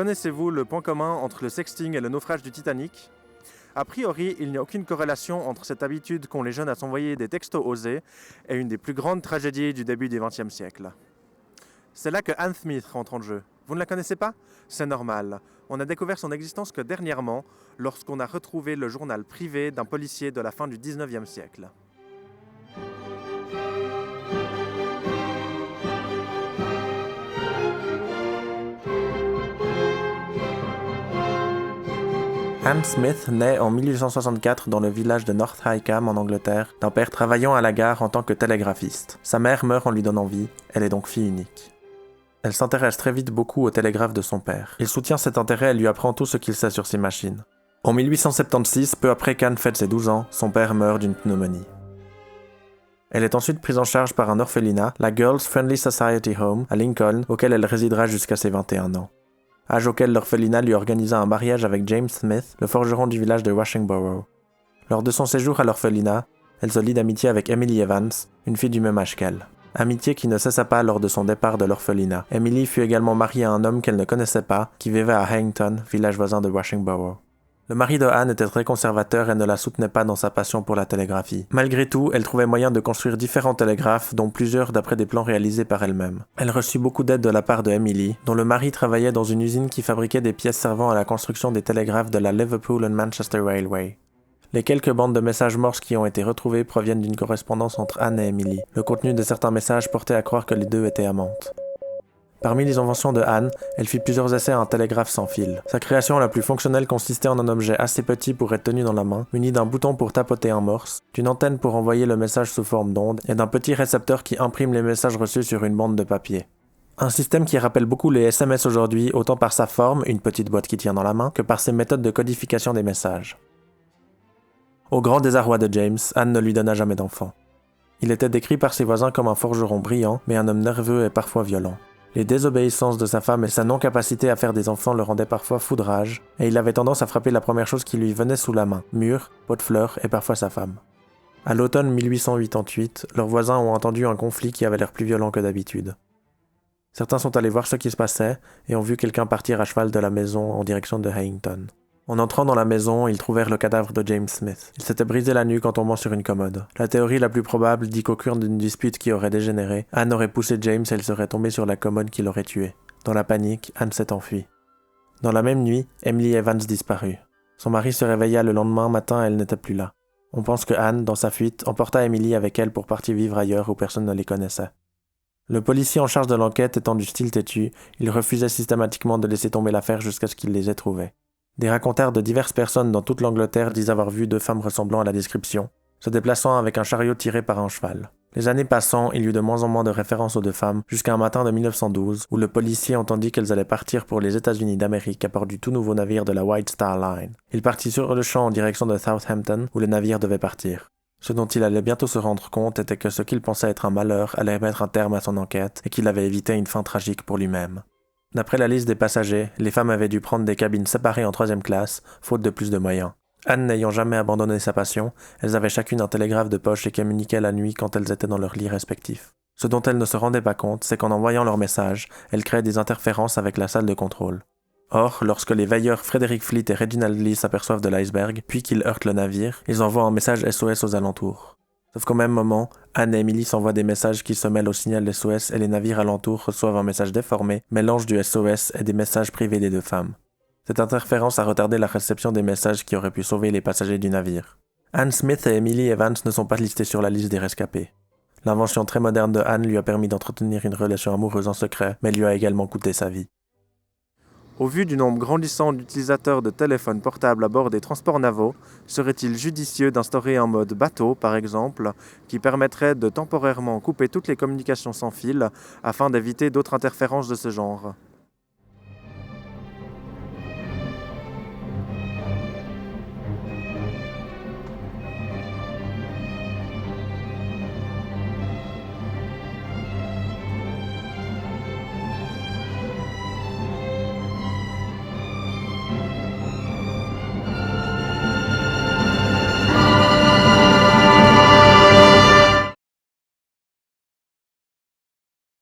Connaissez-vous le point commun entre le sexting et le naufrage du Titanic ? A priori, il n'y a aucune corrélation entre cette habitude qu'ont les jeunes à s'envoyer des textos osés et une des plus grandes tragédies du début du XXe siècle. C'est là que Anne Smith rentre en jeu. Vous ne la connaissez pas ? C'est normal. On a découvert son existence que dernièrement, lorsqu'on a retrouvé le journal privé d'un policier de la fin du XIXe siècle. Anne Smith naît en 1864 dans le village de North Highcam en Angleterre, d'un père travaillant à la gare en tant que télégraphiste. Sa mère meurt en lui donnant vie, elle est donc fille unique. Elle s'intéresse très vite beaucoup au télégraphe de son père. Il soutient cet intérêt et lui apprend tout ce qu'il sait sur ces machines. En 1876, peu après qu'Anne fête ses 12 ans, son père meurt d'une pneumonie. Elle est ensuite prise en charge par un orphelinat, la Girls Friendly Society Home, à Lincoln, auquel elle résidera jusqu'à ses 21 ans. Âge auquel l'orphelinat lui organisa un mariage avec James Smith, le forgeron du village de Washingborough. Lors de son séjour à l'orphelinat, elle se lie d'amitié avec Emily Evans, une fille du même âge qu'elle. Amitié qui ne cessa pas lors de son départ de l'orphelinat. Emily fut également mariée à un homme qu'elle ne connaissait pas, qui vivait à Haington, village voisin de Washingborough. Le mari de Anne était très conservateur et ne la soutenait pas dans sa passion pour la télégraphie. Malgré tout, elle trouvait moyen de construire différents télégraphes, dont plusieurs d'après des plans réalisés par elle-même. Elle reçut beaucoup d'aide de la part de Emily, dont le mari travaillait dans une usine qui fabriquait des pièces servant à la construction des télégraphes de la Liverpool and Manchester Railway. Les quelques bandes de messages morses qui ont été retrouvées proviennent d'une correspondance entre Anne et Emily. Le contenu de certains messages portait à croire que les deux étaient amantes. Parmi les inventions de Anne, elle fit plusieurs essais à un télégraphe sans fil. Sa création la plus fonctionnelle consistait en un objet assez petit pour être tenu dans la main, muni d'un bouton pour tapoter en morse, d'une antenne pour envoyer le message sous forme d'onde et d'un petit récepteur qui imprime les messages reçus sur une bande de papier. Un système qui rappelle beaucoup les SMS aujourd'hui, autant par sa forme, une petite boîte qui tient dans la main, que par ses méthodes de codification des messages. Au grand désarroi de James, Anne ne lui donna jamais d'enfant. Il était décrit par ses voisins comme un forgeron brillant, mais un homme nerveux et parfois violent. Les désobéissances de sa femme et sa non-capacité à faire des enfants le rendaient parfois foudrage, et il avait tendance à frapper la première chose qui lui venait sous la main, murs, pots de fleurs et parfois sa femme. À l'automne 1888, leurs voisins ont entendu un conflit qui avait l'air plus violent que d'habitude. Certains sont allés voir ce qui se passait et ont vu quelqu'un partir à cheval de la maison en direction de Haington. En entrant dans la maison, ils trouvèrent le cadavre de James Smith. Il s'était brisé la nuque en tombant sur une commode. La théorie la plus probable dit qu'au cours d'une dispute qui aurait dégénéré, Anne aurait poussé James et elle serait tombée sur la commode qui l'aurait tué. Dans la panique, Anne s'est enfuie. Dans la même nuit, Emily Evans disparut. Son mari se réveilla le lendemain matin et elle n'était plus là. On pense que Anne, dans sa fuite, emporta Emily avec elle pour partir vivre ailleurs où personne ne les connaissait. Le policier en charge de l'enquête étant du style têtu, il refusait systématiquement de laisser tomber l'affaire jusqu'à ce qu'il les ait trouvées. Des racontars de diverses personnes dans toute l'Angleterre disent avoir vu deux femmes ressemblant à la description, se déplaçant avec un chariot tiré par un cheval. Les années passant, il y eut de moins en moins de références aux deux femmes, jusqu'à un matin de 1912, où le policier entendit qu'elles allaient partir pour les États-Unis d'Amérique à bord du tout nouveau navire de la White Star Line. Il partit sur le champ en direction de Southampton, où le navire devait partir. Ce dont il allait bientôt se rendre compte était que ce qu'il pensait être un malheur allait mettre un terme à son enquête et qu'il avait évité une fin tragique pour lui-même. D'après la liste des passagers, les femmes avaient dû prendre des cabines séparées en 3e classe, faute de plus de moyens. Anne n'ayant jamais abandonné sa passion, elles avaient chacune un télégraphe de poche et communiquaient la nuit quand elles étaient dans leurs lits respectifs. Ce dont elles ne se rendaient pas compte, c'est qu'en envoyant leurs messages, elles créaient des interférences avec la salle de contrôle. Or, lorsque les veilleurs Frederick Fleet et Reginald Lee s'aperçoivent de l'iceberg, puis qu'ils heurtent le navire, ils envoient un message SOS aux alentours. Sauf qu'au même moment, Anne et Emily s'envoient des messages qui se mêlent au signal SOS et les navires alentours reçoivent un message déformé, mélange du SOS et des messages privés des deux femmes. Cette interférence a retardé la réception des messages qui auraient pu sauver les passagers du navire. Anne Smith et Emily Evans ne sont pas listées sur la liste des rescapés. L'invention très moderne de Anne lui a permis d'entretenir une relation amoureuse en secret, mais lui a également coûté sa vie. Au vu du nombre grandissant d'utilisateurs de téléphones portables à bord des transports navaux, serait-il judicieux d'instaurer un mode bateau, par exemple, qui permettrait de temporairement couper toutes les communications sans fil afin d'éviter d'autres interférences de ce genre ?